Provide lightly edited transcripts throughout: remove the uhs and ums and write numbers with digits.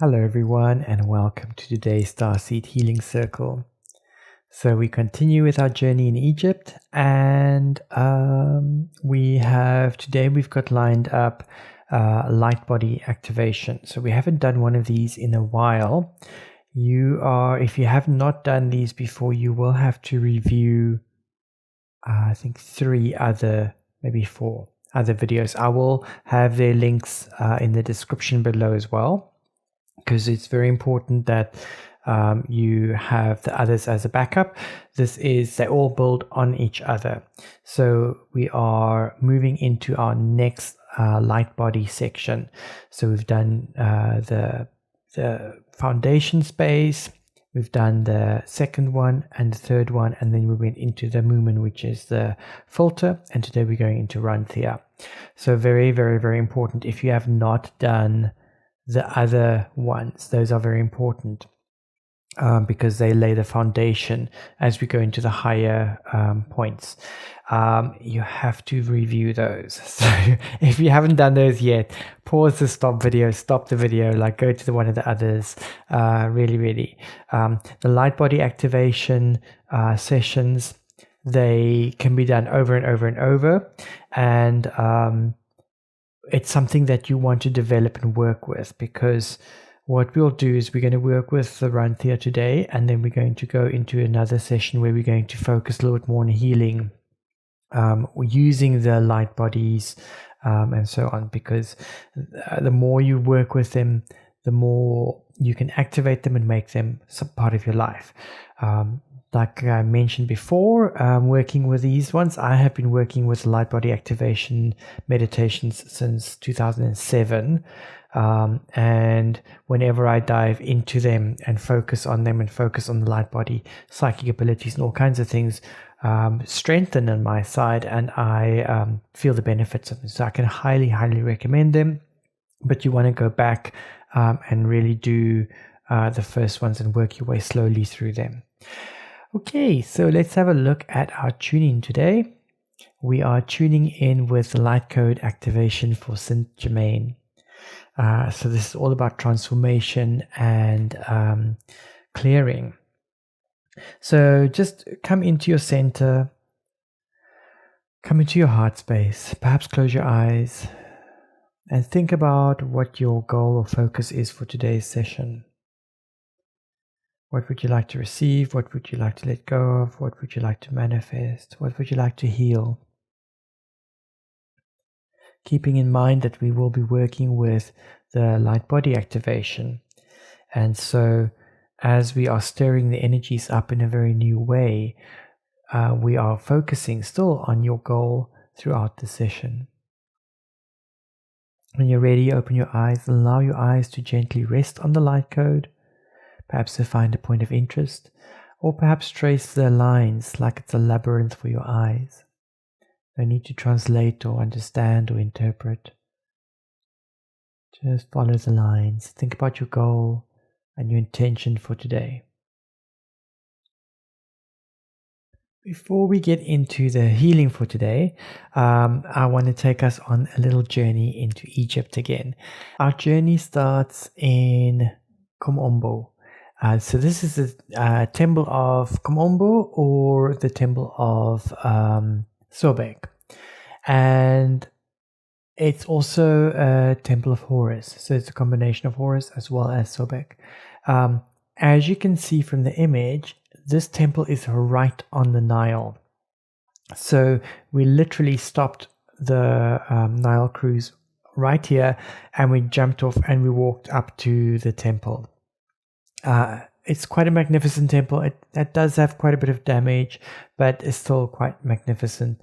Hello everyone and welcome to today's Starseed Healing Circle. So we continue with our journey in Egypt and we've got lined up light body activation. So we haven't done one of these in a while. If you have not done these before, you will have to review I think 3 other, maybe 4 other videos. I will have their links in the description below as well, because it's very important that you have the others as a backup. They all build on each other. So we are moving into our next light body section. So we've done the foundation space, we've done the second one and the third one, and then we went into the Moomin, which is the filter, and today we're going into Ranthia. So very, very, very important. If you have not done the other ones, those are very important because they lay the foundation as we go into the higher points. You have to review those. So if you haven't done those yet, pause the stop the video, like go to one of the others. Really, the light body activation sessions, they can be done over and over and over, and it's something that you want to develop and work with, because what we'll do is we're going to work with the Ranthia today, and then we're going to go into another session where we're going to focus a little bit more on healing, using the light bodies and so on, because the more you work with them, the more you can activate them and make them some part of your life. Like I mentioned before, working with these ones, I have been working with light body activation meditations since 2007. And whenever I dive into them and focus on them and focus on the light body, psychic abilities and all kinds of things strengthen on my side, and I feel the benefits of them. So I can highly recommend them, but you want to go back and really do the first ones and work your way slowly through them. Okay, so let's have a look at our tuning today. We are tuning in with the Lightcode Activation for Saint Germain. So this is all about transformation and clearing. So just come into your center, come into your heart space, perhaps close your eyes and think about what your goal or focus is for today's session. What would you like to receive? What would you like to let go of? What would you like to manifest? What would you like to heal? Keeping in mind that we will be working with the light body activation. And so as we are stirring the energies up in a very new way, we are focusing still on your goal throughout the session. When you're ready, open your eyes, allow your eyes to gently rest on the light code, perhaps to find a point of interest, or perhaps trace the lines like it's a labyrinth for your eyes. No need to translate or understand or interpret. Just follow the lines. Think about your goal and your intention for today. Before we get into the healing for today, I want to take us on a little journey into Egypt again. Our journey starts in Kom Ombo. So this is the temple of Kom Ombo, or the temple of Sobek. And it's also a temple of Horus. So it's a combination of Horus as well as Sobek. As you can see from the image, this temple is right on the Nile. So we literally stopped the Nile cruise right here, and we jumped off and we walked up to the temple. It's quite a magnificent temple. It does have quite a bit of damage, but it's still quite magnificent.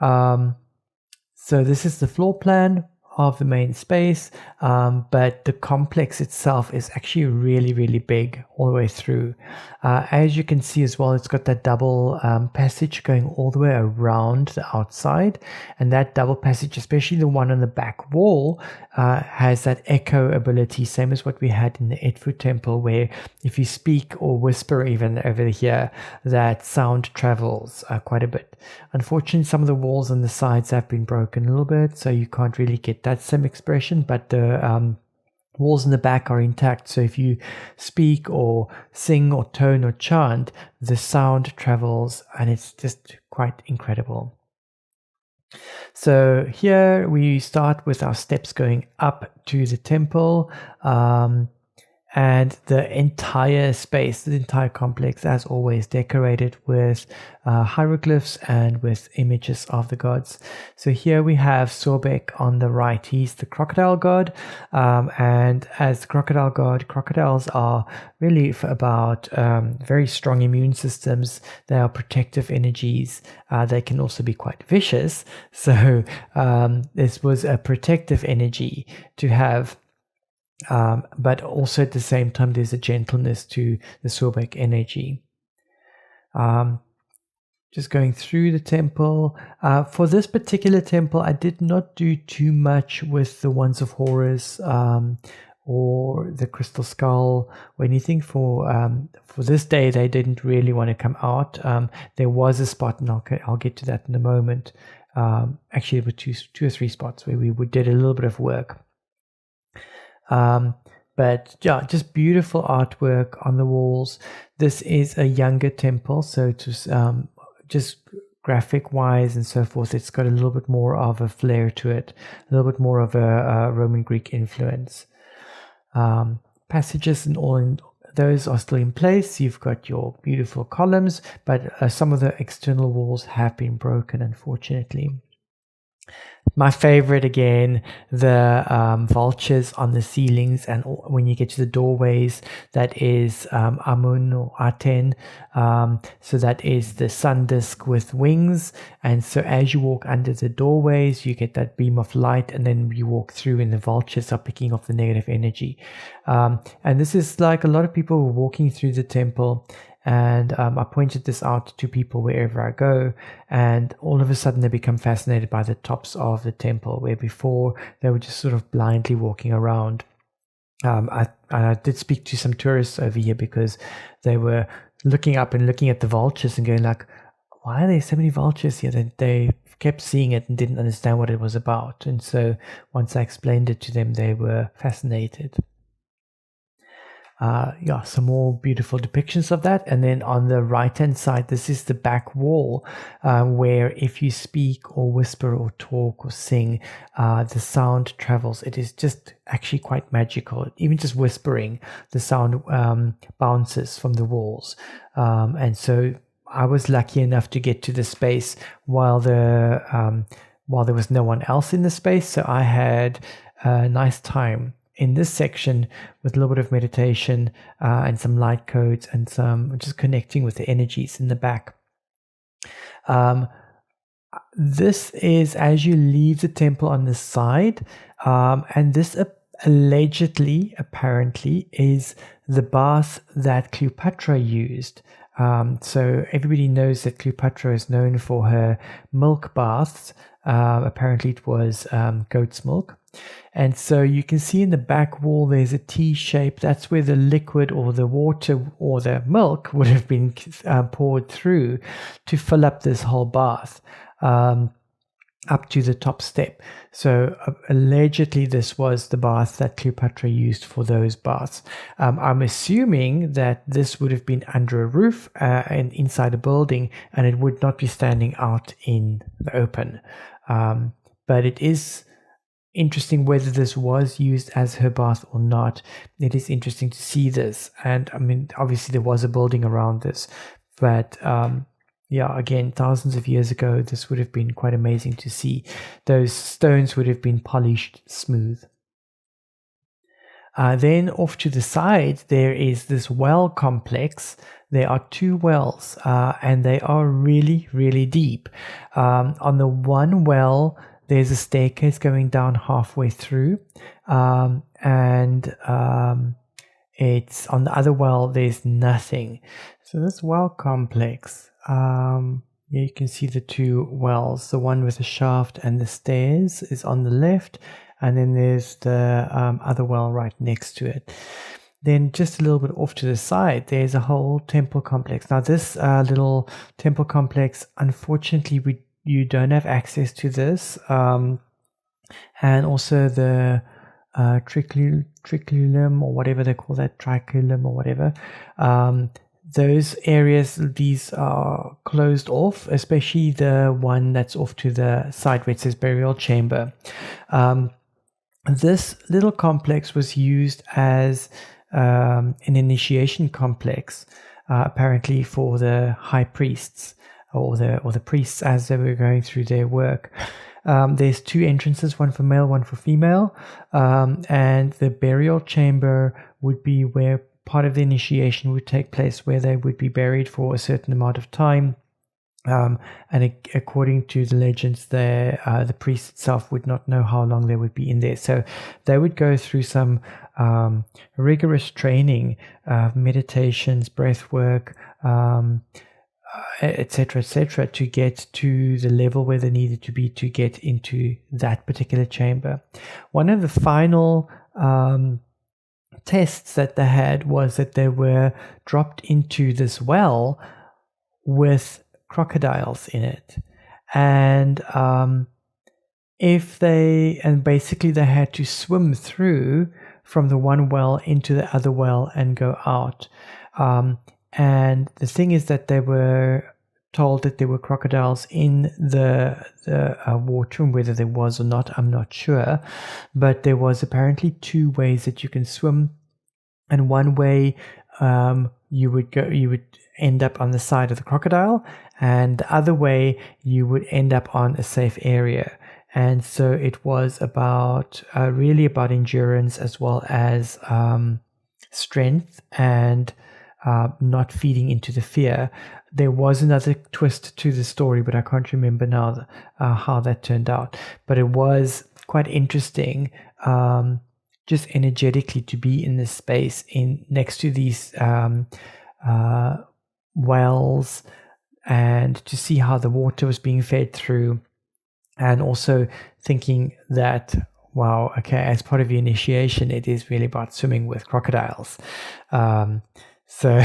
So this is the floor plan of the main space, but the complex itself is actually really big all the way through. As you can see as well, it's got that double passage going all the way around the outside, and that double passage, especially the one on the back wall, has that echo ability, same as what we had in the Edfu temple, where if you speak or whisper even over here, that sound travels quite a bit. Unfortunately, some of the walls on the sides have been broken a little bit, so you can't really get that same expression, but the walls in the back are intact. So if you speak or sing or tone or chant, the sound travels, and it's just quite incredible. So here we start with our steps going up to the temple. And the entire space, the entire complex, as always, decorated with hieroglyphs and with images of the gods. So here we have Sobek on the right. He's the crocodile god. And as the crocodile god, crocodiles are really about very strong immune systems. They are protective energies. They can also be quite vicious. So this was a protective energy to have. But also at the same time, there's a gentleness to the Sobek energy. Just going through the temple. For this particular temple, I did not do too much with the Wands of Horus or the Crystal Skull or anything. For this day, they didn't really want to come out. There was a spot, and I'll get to that in a moment. Actually, there were two or three spots where we did a little bit of work. But yeah, just beautiful artwork on the walls. This is a younger temple, so just graphic wise and so forth, it's got a little bit more of a flair to it, a little bit more of a Roman Greek influence. Passages and all those are still in place. You've got your beautiful columns, but some of the external walls have been broken, unfortunately. My favorite, again, the vultures on the ceilings, and when you get to the doorways, that is Amun or Aten. So that is the sun disk with wings, and so as you walk under the doorways, you get that beam of light, and then you walk through and the vultures are picking up the negative energy. And this is like a lot of people were walking through the temple, and I pointed this out to people wherever I go, and all of a sudden they become fascinated by the tops of the temple, where before they were just sort of blindly walking around. I did speak to some tourists over here because they were looking up and looking at the vultures and going like, why are there so many vultures here? They kept seeing it and didn't understand what it was about. And so once I explained it to them, they were fascinated. Some more beautiful depictions of that. And then on the right hand side, this is the back wall, where if you speak or whisper or talk or sing, the sound travels. It is just actually quite magical. Even just whispering, the sound bounces from the walls. And so I was lucky enough to get to the space while there was no one else in the space. So I had a nice time in this section with a little bit of meditation and some light codes and some just connecting with the energies in the back. This is as you leave the temple on the side, and this apparently is the bath that Cleopatra used. So everybody knows that Cleopatra is known for her milk baths. Apparently it was goat's milk. And so you can see in the back wall there's a T shape. That's where the liquid or the water or the milk would have been poured through to fill up this whole bath up to the top step. So allegedly this was the bath that Cleopatra used for those baths. I'm assuming that this would have been under a roof and inside a building, and it would not be standing out in the open. But it is interesting whether this was used as her bath or not. It is interesting to see this. And I mean, obviously there was a building around this, but again, thousands of years ago, this would have been quite amazing to see. Those stones would have been polished smooth. Then off to the side, there is this well complex. There are two wells, and they are really, really deep. On the one well, there's a staircase going down halfway through, and it's on the other well, there's nothing. So this well complex, you can see the two wells. The one with the shaft and the stairs is on the left, and then there's the other well right next to it. Then just a little bit off to the side, there's a whole temple complex. Now this little temple complex, unfortunately, you don't have access to this, and also the triculum or whatever they call that, triculum or whatever. Those areas, these are closed off, especially the one that's off to the side where it says burial chamber. This little complex was used as an initiation complex, apparently for the high priests or the priests as they were going through their work. There's 2 entrances, one for male, one for female, and the burial chamber would be where part of the initiation would take place, where they would be buried for a certain amount of time. And according to the legends, the priest itself would not know how long they would be in there. So they would go through some rigorous training, meditations, breath work, etc., to get to the level where they needed to be to get into that particular chamber. One of the final tests that they had was that they were dropped into this well with crocodiles in it, and basically they had to swim through from the one well into the other well and go out. And the thing is that they were told that there were crocodiles in the water, and whether there was or not, I'm not sure. But there was apparently 2 ways that you can swim, and one way you would end up on the side of the crocodile, and the other way you would end up on a safe area. And so it was about really about endurance as well as strength and not feeding into the fear. There was another twist to the story, but I can't remember now how that turned out. But it was quite interesting, just energetically, to be in this space next to these wells, and to see how the water was being fed through, and also thinking that, wow, okay, as part of your initiation, it is really about swimming with crocodiles. So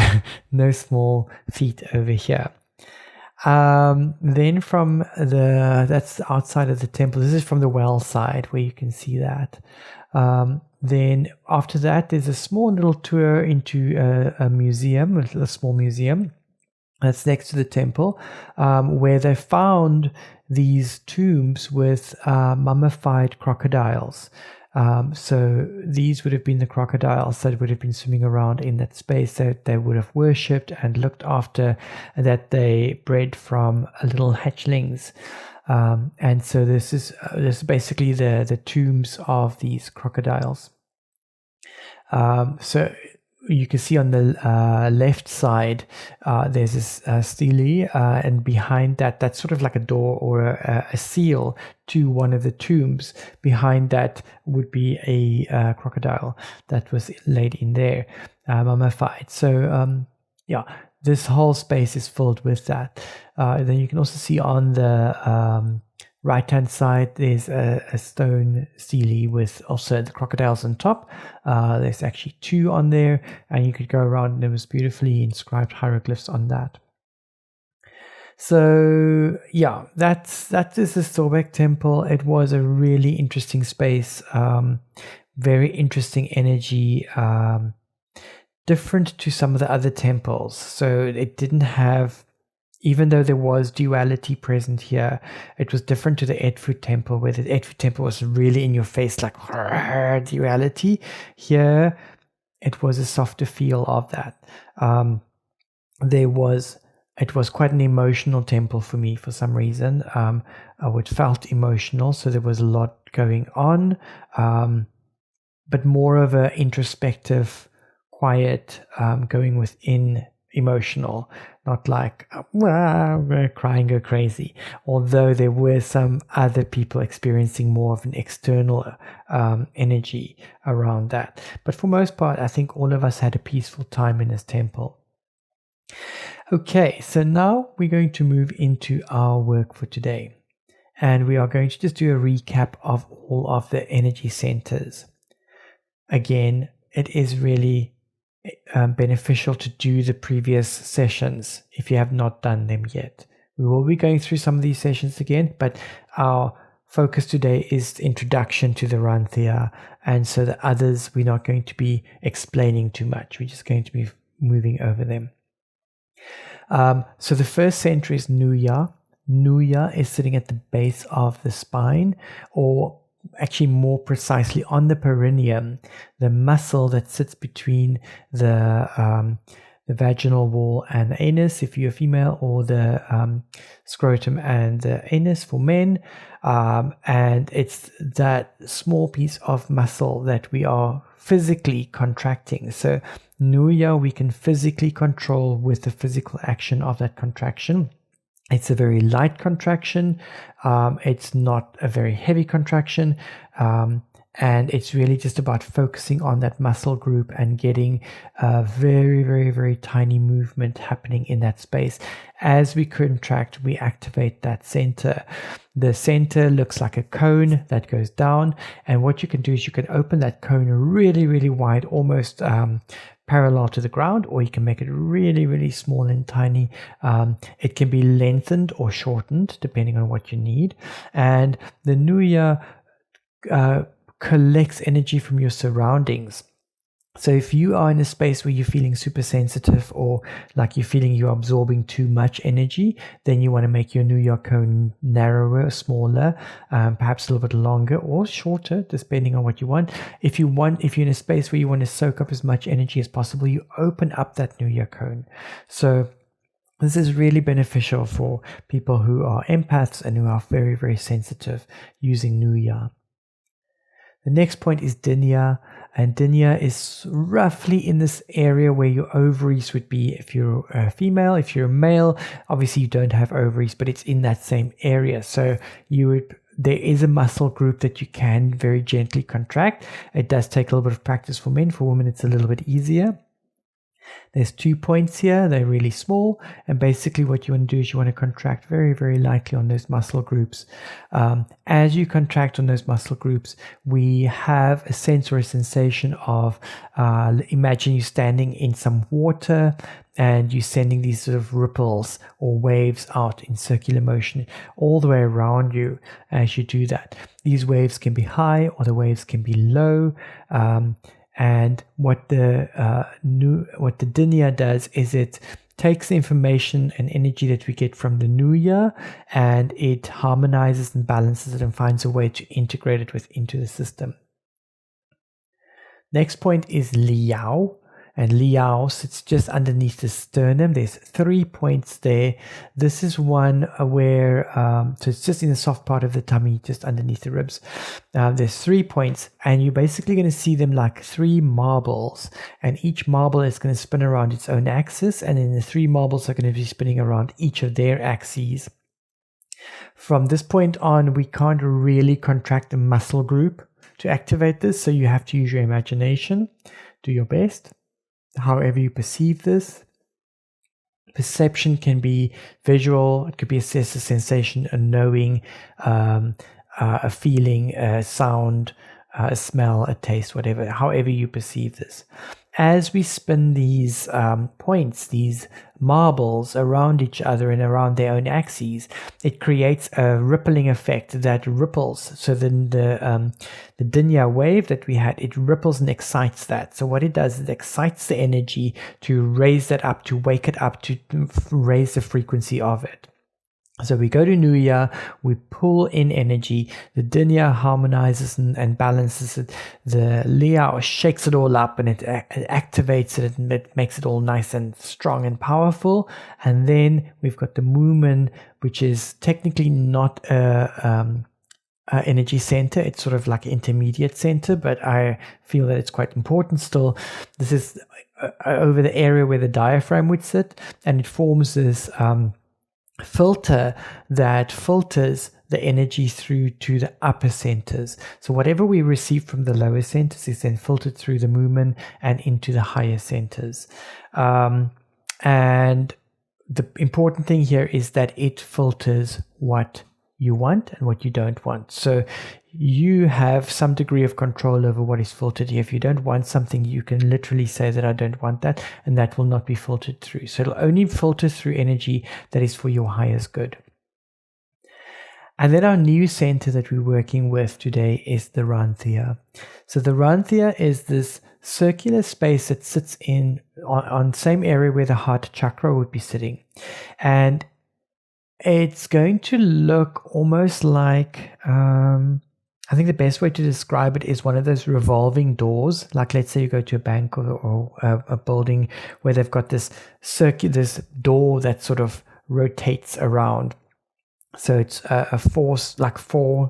no small feat over here. Then from that's outside of the temple. This is from the well side where you can see that. Then after that, there's a small little tour into a museum, a small museum that's next to the temple, where they found these tombs with mummified crocodiles. So these would have been the crocodiles that would have been swimming around in that space that they would have worshipped and looked after, that they bred from little hatchlings. And so this is basically the tombs of these crocodiles. So you can see on the left side, there's this stele, and behind that's sort of like a door or a seal to one of the tombs. Behind that would be a crocodile that was laid in there, mummified. So this whole space is filled with that. Then you can also see on the right-hand side, there's a stone stele with also the crocodiles on top. There's actually 2 on there, and you could go around, and there was beautifully inscribed hieroglyphs on that. So yeah, that is the Sobek Temple. It was a really interesting space, very interesting energy, different to some of the other temples. So it didn't have, even though there was duality present here, it was different to the Edfu Temple, where the Edfu Temple was really in your face, like duality. Here, it was a softer feel of that. It was quite an emotional temple for me for some reason. It felt emotional, so there was a lot going on, but more of an introspective, quiet, going within emotional, not like crying, go crazy. Although there were some other people experiencing more of an external energy around that. But for most part, I think all of us had a peaceful time in this temple. Okay, so now we're going to move into our work for today. And we are going to just do a recap of all of the energy centers. Again, it is really beneficial to do the previous sessions if you have not done them yet. We will be going through some of these sessions again, but our focus today is the introduction to the Ranthia, and so the others we're not going to be explaining too much. We're just going to be moving over them. So the first center is Nuya. Nuya is sitting at the base of the spine, or actually more precisely on the perineum, the muscle that sits between the vaginal wall and the anus if you're a female, or the scrotum and the anus for men. And it's that small piece of muscle that we are physically contracting. So Nuya we can physically control with the physical action of that contraction. It's a very light contraction. It's not a very heavy contraction. And it's really just about focusing on that muscle group and getting a very, very, very tiny movement happening in that space. As we contract, we activate that center. The center looks like a cone that goes down. And what you can do is you can open that cone really, really wide, almost parallel to the ground, or you can make it really, really small and tiny. It can be lengthened or shortened depending on what you need. And the Nuya collects energy from your surroundings. So if you are in a space where you're feeling super sensitive, or like you're feeling you're absorbing too much energy, then you want to make your Nuya cone narrower, smaller, perhaps a little bit longer or shorter, depending on what you want. If you're in a space where you want to soak up as much energy as possible, you open up that Nuya cone. So this is really beneficial for people who are empaths and who are very, very sensitive using Nuya. The next point is Dinya, and Dinya is roughly in this area where your ovaries would be if you're a female. If you're a male, obviously you don't have ovaries, but it's in that same area. So there is a muscle group that you can very gently contract. It does take a little bit of practice for men. For women, it's a little bit easier. There's 2 points here. They're really small, and basically what you want to do is you want to contract very, very lightly on those muscle groups. As you contract on those muscle groups, we have a sense or a sensation of, imagine you standing in some water and you're sending these sort of ripples or waves out in circular motion all the way around you as you do that. These waves can be high or the waves can be low. And what the Dinya does is it takes the information and energy that we get from the Nuya, and it harmonizes and balances it and finds a way to integrate it into the system. Next point is Liao. And Liao sits just underneath the sternum. There's 3 points there. This is one where, so it's just in the soft part of the tummy, just underneath the ribs. There's 3 points, and you're basically going to see them like 3 marbles. And each marble is going to spin around its own axis, and then the 3 marbles are going to be spinning around each of their axes. From this point on, we can't really contract the muscle group to activate this, so you have to use your imagination. Do your best. However you perceive this. Perception can be visual, it could be a sensation, a knowing, a feeling, a sound, a smell, a taste, whatever, however you perceive this. As we spin these points, these marbles around each other and around their own axes, it creates a rippling effect that ripples. So then the Dinya wave that we had, it ripples and excites that. So what it does is it excites the energy to raise that up, to wake it up, to raise the frequency of it. So we go to Nuya, we pull in energy, the Dinya harmonizes and balances it, the Liao shakes it all up and it activates it and it makes it all nice and strong and powerful. And then we've got the Mumen, which is technically not a energy center. It's sort of like an intermediate center, but I feel that it's quite important still. This is over the area where the diaphragm would sit, and it forms this filter that filters the energy through to the upper centers. So whatever we receive from the lower centers is then filtered through the Mumen and into the higher centers. And the important thing here is that it filters what you want and what you don't want. So you have some degree of control over what is filtered here. If you don't want something, you can literally say that I don't want that, and that will not be filtered through. So it'll only filter through energy that is for your highest good. And then our new center that we're working with today is the Ranthia. So the Ranthia is this circular space that sits on the same area where the heart chakra would be sitting. And it's going to look almost like, I think the best way to describe it is one of those revolving doors. Like, let's say you go to a bank or a building where they've got this door that sort of rotates around. So it's four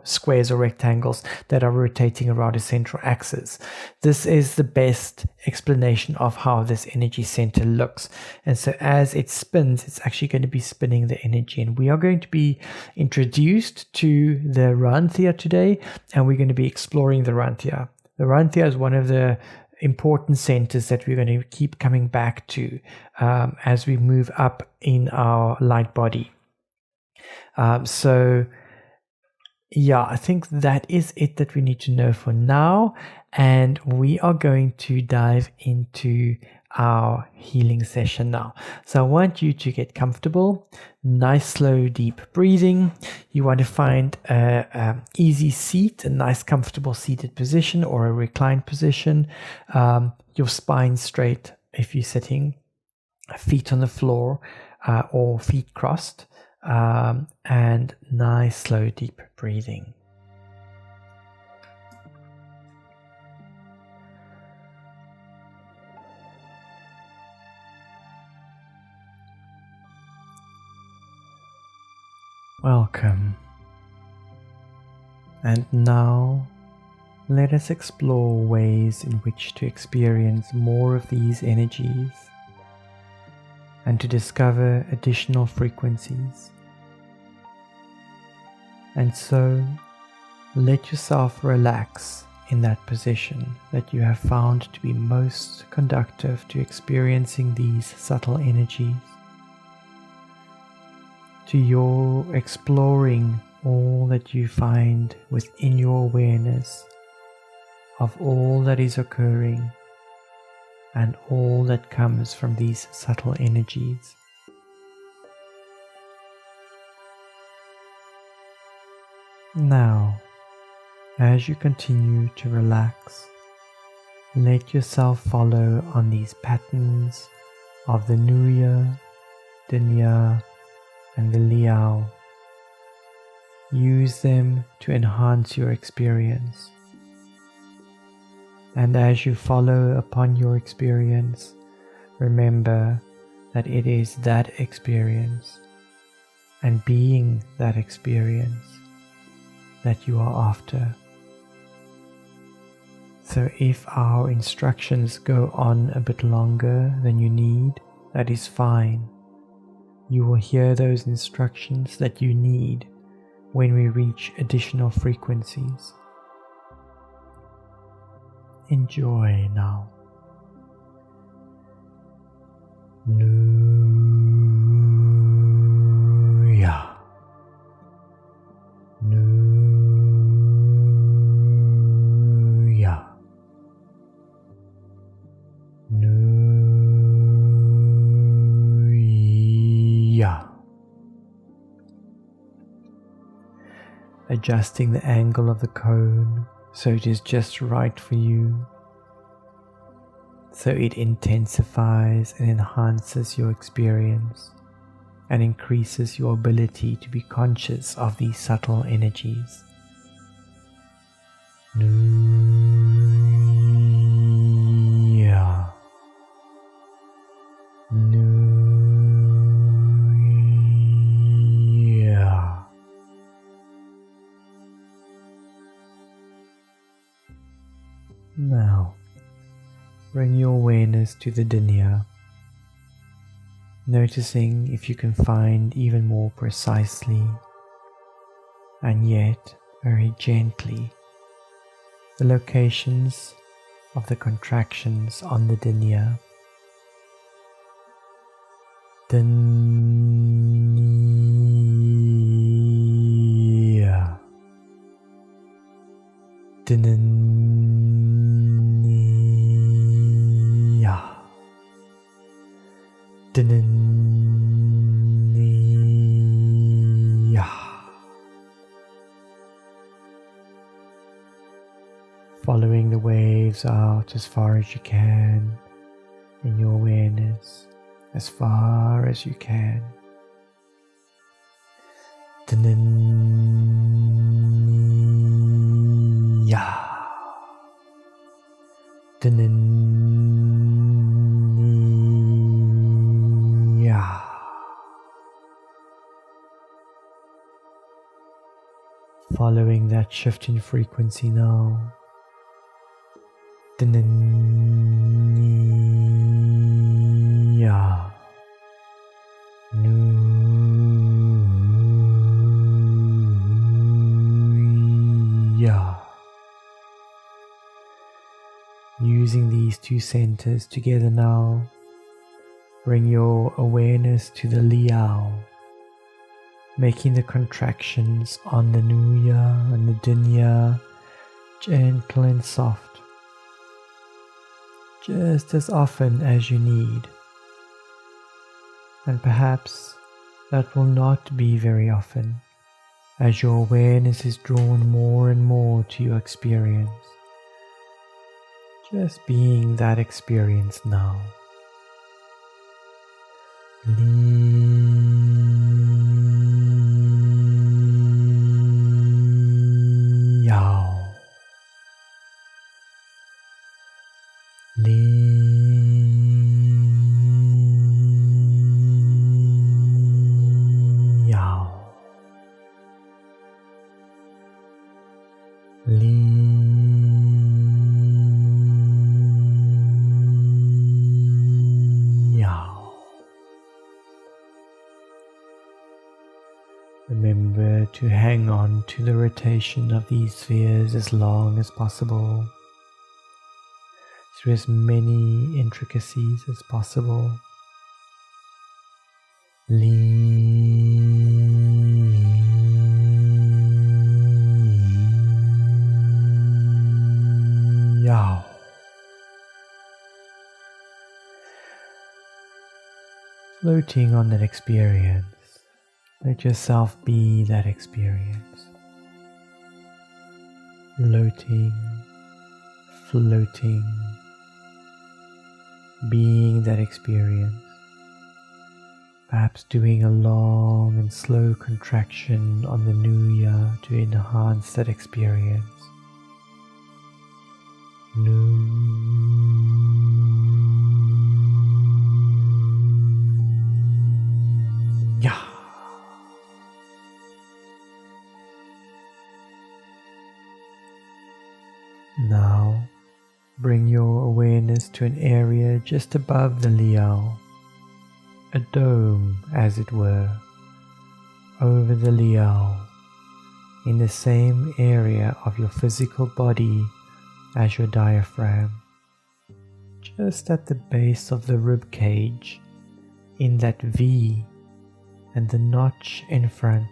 squares or rectangles that are rotating around a central axis. This is the best explanation of how this energy center looks. And so as it spins, it's actually going to be spinning the energy. And we are going to be introduced to the Ranthia today, and we're going to be exploring the Ranthia. The Ranthia is one of the important centers that we're going to keep coming back to as we move up in our light body. So yeah, I think that is it that we need to know for now, and we are going to dive into our healing session now. So I want you to get comfortable, nice, slow, deep breathing. You want to find a easy seat, a nice, comfortable seated position or a reclined position. Your spine straight if you're sitting, feet on the floor or feet crossed. And nice, slow, deep breathing. Welcome. And now let us explore ways in which to experience more of these energies and to discover additional frequencies. And so, let yourself relax in that position that you have found to be most conducive to experiencing these subtle energies, to your exploring all that you find within your awareness of all that is occurring and all that comes from these subtle energies. Now, as you continue to relax, let yourself follow on these patterns of the Nuya, Dinya, and the Liao. Use them to enhance your experience. And as you follow upon your experience, remember that it is that experience and being that experience that you are after. So if our instructions go on a bit longer than you need, that is fine. You will hear those instructions that you need when we reach additional frequencies. Enjoy now. Nuya. Nuya. Nuya. Adjusting the angle of the cone so it is just right for you, so it intensifies and enhances your experience and increases your ability to be conscious of these subtle energies. Nuya. Nuya. Now, bring your awareness to the Dinya, noticing if you can find even more precisely and yet very gently the locations of the contractions on the Dinya. Dinya. Dinya. Dinya. waves out as far as you can in your awareness, as far as you can. Ya. Ya. Following that shift in frequency now. Ya. Ya. Using these two centers together now, bring your awareness to the liao, making the contractions on the nuya and the dinya gentle and soft, just as often as you need. And perhaps that will not be very often, as your awareness is drawn more and more to your experience. Just being that experience now. Liao. Liao. Remember to hang on to the rotation of these spheres as long as possible, through as many intricacies as possible. Liao. Floating on that experience. Let yourself be that experience. Floating, floating, being that experience. Perhaps doing a long and slow contraction on the nuya to enhance that experience. Ya. Now, bring your awareness to an area just above the liao, a dome as it were, over the liao, in the same area of your physical body as your diaphragm, just at the base of the rib cage, in that V and the notch in front.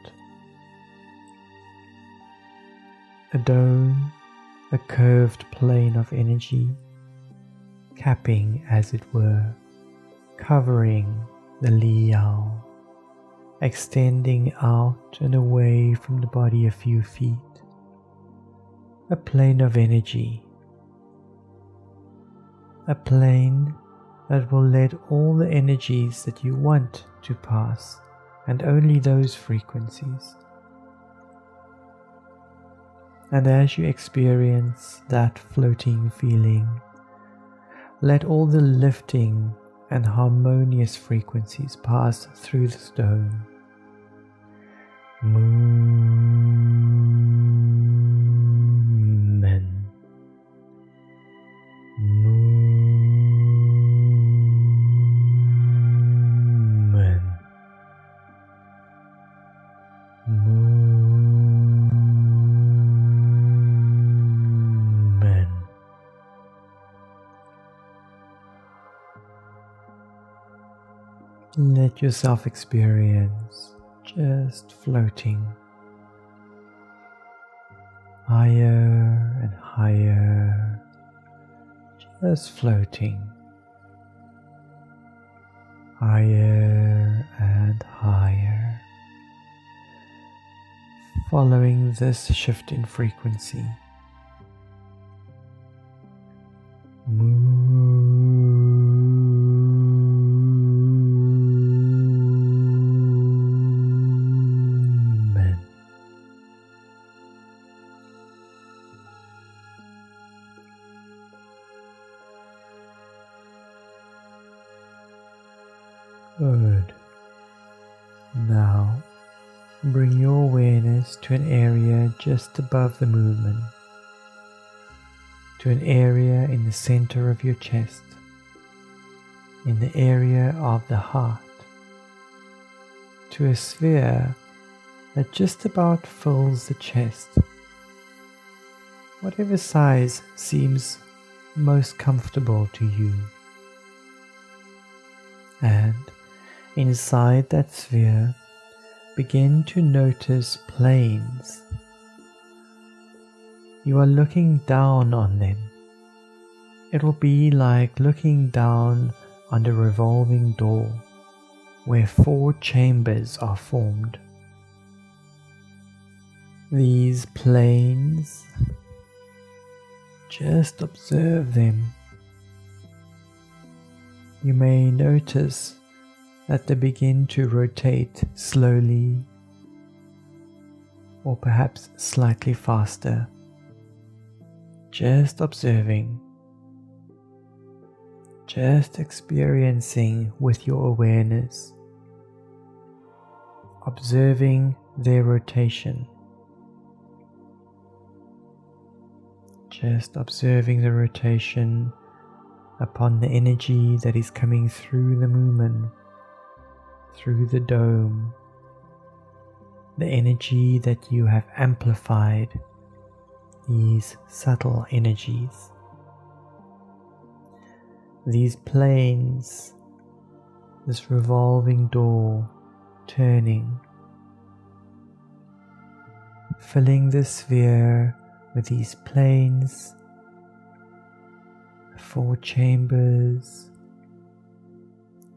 A dome, a curved plane of energy, capping as it were, covering the liao, extending out and away from the body a few feet. A plane of energy, a plane that will let all the energies that you want to pass, and only those frequencies. And as you experience that floating feeling, let all the lifting and harmonious frequencies pass through the dome. Movement. Movement. Movement. Let yourself experience just floating higher and higher, just floating higher and higher, following this shift in frequency. movement. Good. Now, bring your awareness to an area just above the movement, to an area in the center of your chest, in the area of the heart, to a sphere that just about fills the chest, whatever size seems most comfortable to you. And inside that sphere, begin to notice planes. You are looking down on them. It will be like looking down on a revolving door where 4 chambers are formed. These planes, just observe them. You may notice that they begin to rotate slowly or perhaps slightly faster. Just observing, just experiencing with your awareness, observing their rotation, just observing the rotation upon the energy that is coming through the movement, through the dome, the energy that you have amplified, these subtle energies. These planes, this revolving door turning, filling the sphere with these planes, 4 chambers,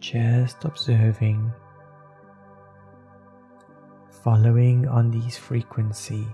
just observing, following on these frequency.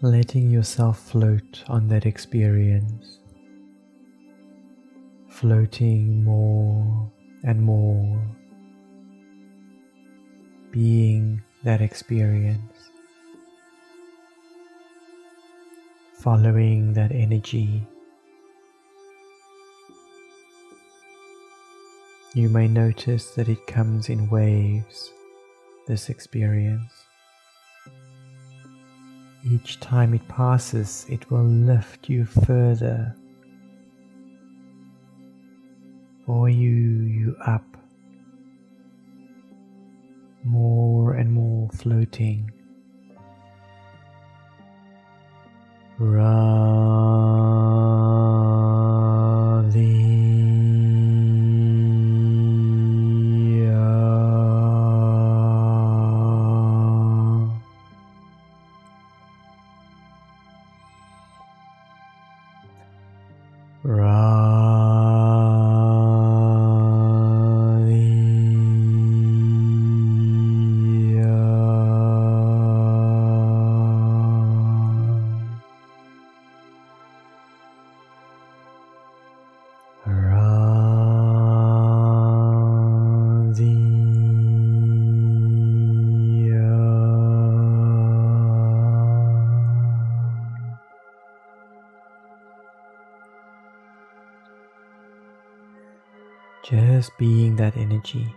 Letting yourself float on that experience, floating more and more, being that experience, following that energy. You may notice that it comes in waves, this experience. Each time it passes, it will lift you further, buoy you up, more and more floating. Ranthia. Just being that energy,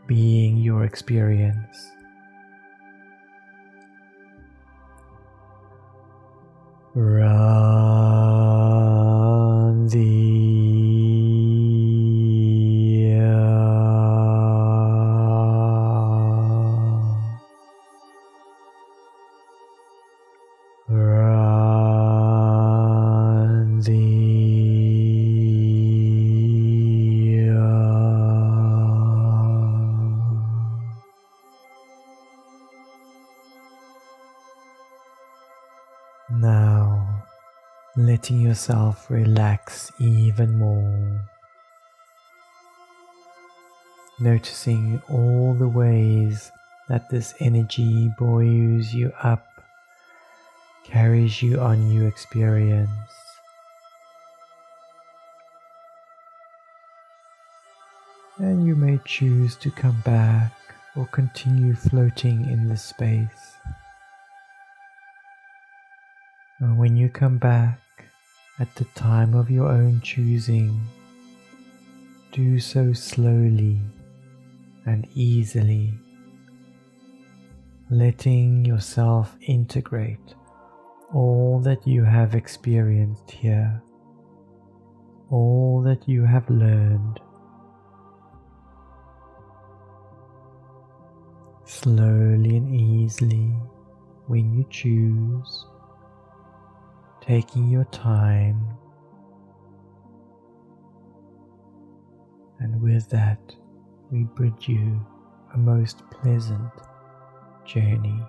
being your experience. Now, letting yourself relax even more, noticing all the ways that this energy buoys you up, carries you on new experience. And you may choose to come back or continue floating in this space. And when you come back at the time of your own choosing, do so slowly and easily, letting yourself integrate all that you have experienced here, all that you have learned. Slowly and easily, when you choose, taking your time, and with that we bid you a most pleasant journey.